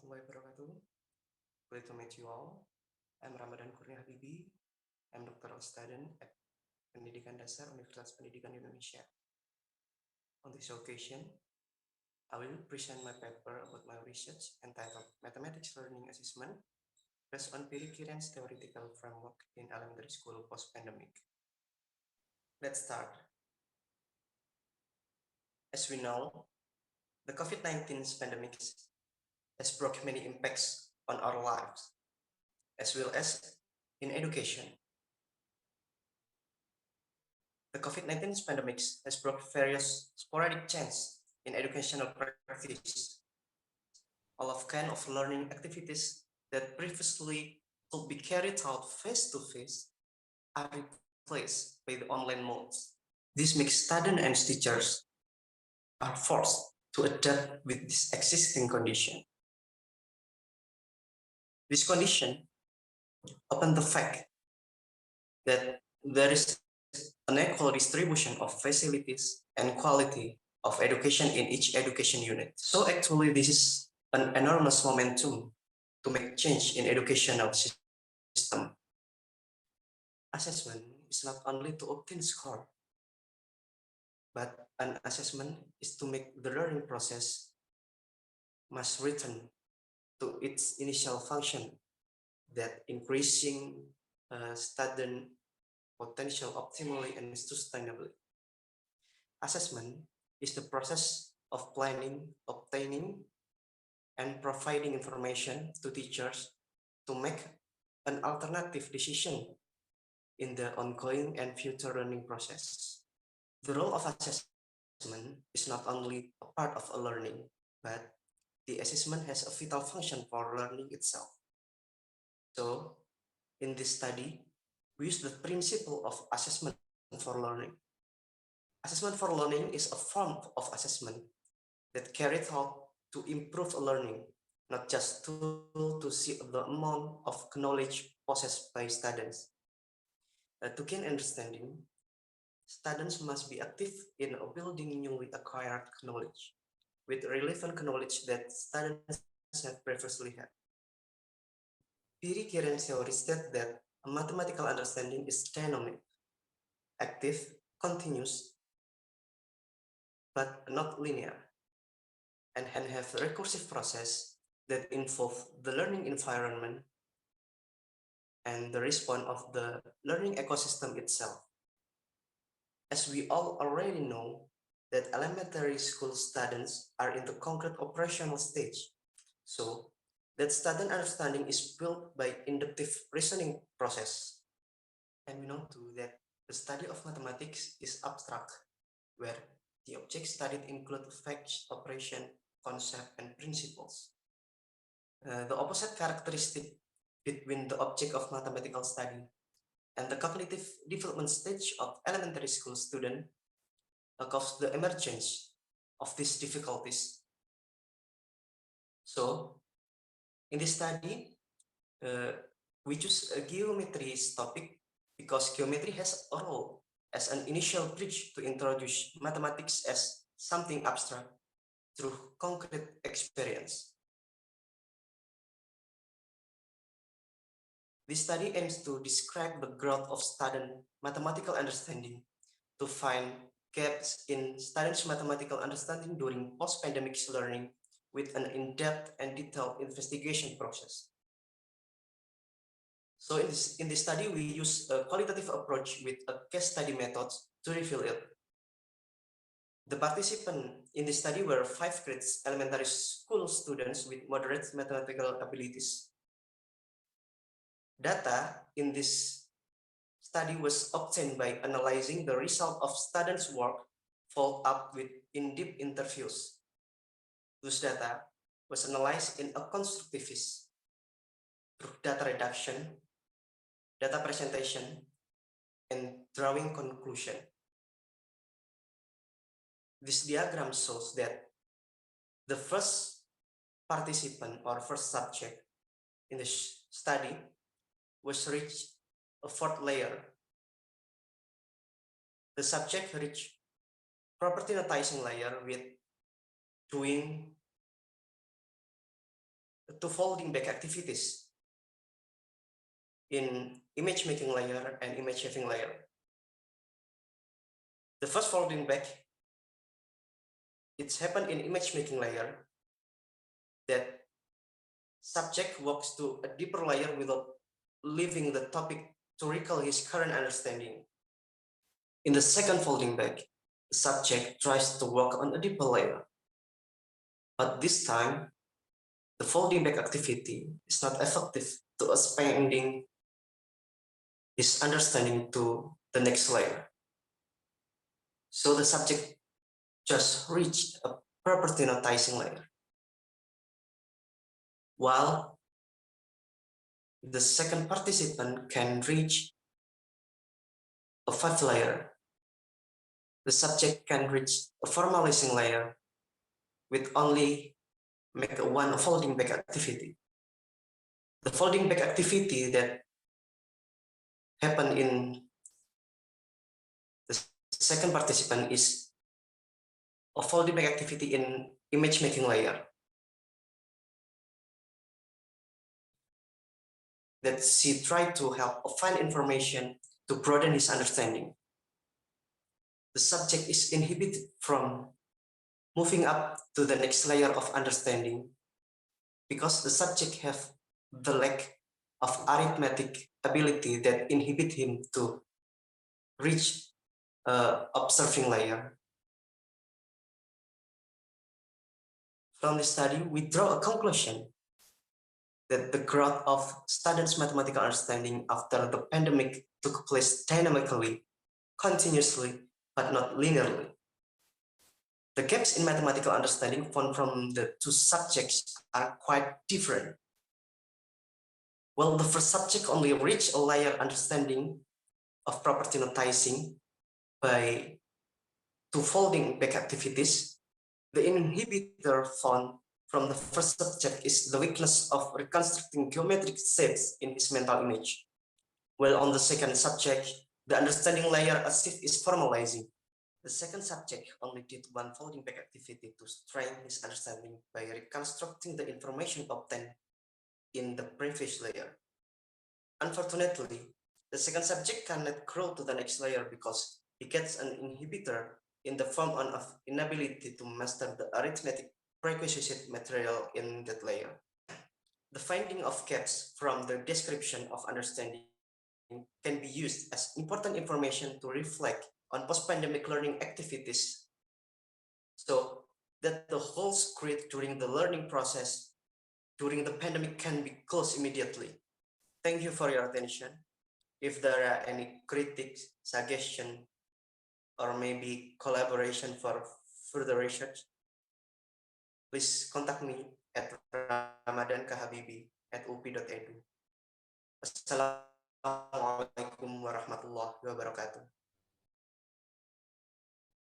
warahmatullahi wabarakatuh. Great to meet you all. I'm Ramadhan Kurnia Habibie. I'm doctoral student at Pendidikan Dasar Universitas Pendidikan Indonesia. On this occasion, I will present my paper about my research entitled Mathematics Learning Assessment based on Pirikirian's theoretical framework in elementary school post-pandemic. Let's start. As we know, the COVID-19 pandemic has brought many impacts on our lives, as well as in education. The COVID-19 pandemic has brought various sporadic changes in educational practice. All of kind of learning activities that previously could be carried out face-to-face are replaced by the online modes. This makes students and teachers are forced to adapt with this existing condition. This condition open the fact that there is an equal distribution of facilities and quality of education in each education unit. So actually, this is an enormous momentum to make change in educational system. Assessment is not only to obtain score, but an assessment is to make the learning process must return to its initial function, that increasing student potential optimally and sustainably. Assessment is the process of planning, obtaining, and providing information to teachers to make an alternative decision in the ongoing and future learning process. The role of assessment is not only a part of a learning, but the assessment has a vital function for learning itself. So, in this study, we use the principle of assessment for learning. Assessment for learning is a form of assessment that carried out to improve learning, not just to see the amount of knowledge possessed by students. To gain understanding, students must be active in building newly acquired knowledge with relevant knowledge that students have previously had. Pirikirian theory states that a mathematical understanding is dynamic, active, continuous, but not linear, and have a recursive process that involve the learning environment and the response of the learning ecosystem itself. As we all already know, that elementary school students are in the concrete operational stage. So that student understanding is built by inductive reasoning process. And we know too that the study of mathematics is abstract, where the objects studied include facts, operation, concept, and principles. The opposite characteristic between the object of mathematical study and the cognitive development stage of elementary school student cause the emergence of these difficulties. So, in this study, we choose a geometry topic because geometry has a role as an initial bridge to introduce mathematics as something abstract through concrete experience. This study aims to describe the growth of student mathematical understanding, to find gaps in students' mathematical understanding during post-pandemic learning with an in-depth and detailed investigation process. So in this study, we use a qualitative approach with a case study method to reveal it. The participants in this study were 5th grade elementary school students with moderate mathematical abilities. Data in this study was obtained by analyzing the result of students' work followed up with in-depth interviews. Those data was analyzed in a constructivist through data reduction, data presentation, and drawing conclusion. This diagram shows that the first participant or first subject in the study was reached a 4th layer. The subject reached property notizing layer with doing two folding back activities in image making layer and image shaping layer. The first folding back, it's happened in image making layer, that subject walks to a deeper layer without leaving the topic to recall his current understanding. In the second folding back, the subject tries to walk on a deeper layer. But this time, the folding back activity is not effective to expanding his understanding to the next layer. So the subject just reached a property notizing layer. While the second participant can reach a fifth layer, the subject can reach a formalizing layer with only make a one folding back activity. The folding back activity that happened in the second participant is a folding back activity in image making layer, that she tried to help find information to broaden his understanding. The subject is inhibited from moving up to the next layer of understanding because the subject have the lack of arithmetic ability that inhibit him to reach observing layer. From the study, we draw a conclusion that the growth of students' mathematical understanding after the pandemic took place dynamically, continuously, but not linearly. The gaps in mathematical understanding found from the two subjects are quite different. While the first subject only reached a layer understanding of property notizing by two folding back activities, the inhibitor found from the first subject is the weakness of reconstructing geometric shapes in his mental image. While on the second subject, the understanding layer as if is formalizing. The second subject only did one folding back activity to strengthen his understanding by reconstructing the information obtained in the previous layer. Unfortunately, the second subject cannot grow to the next layer because he gets an inhibitor in the form of inability to master the arithmetic prerequisite material in that layer. The finding of gaps from the description of understanding can be used as important information to reflect on post-pandemic learning activities, so that the holes created during the learning process during the pandemic can be closed immediately. Thank you for your attention. If there are any critics, suggestion, or maybe collaboration for further research, please contact me at ramadhankurnia@up.edu. Assalamualaikum warahmatullahi wabarakatuh.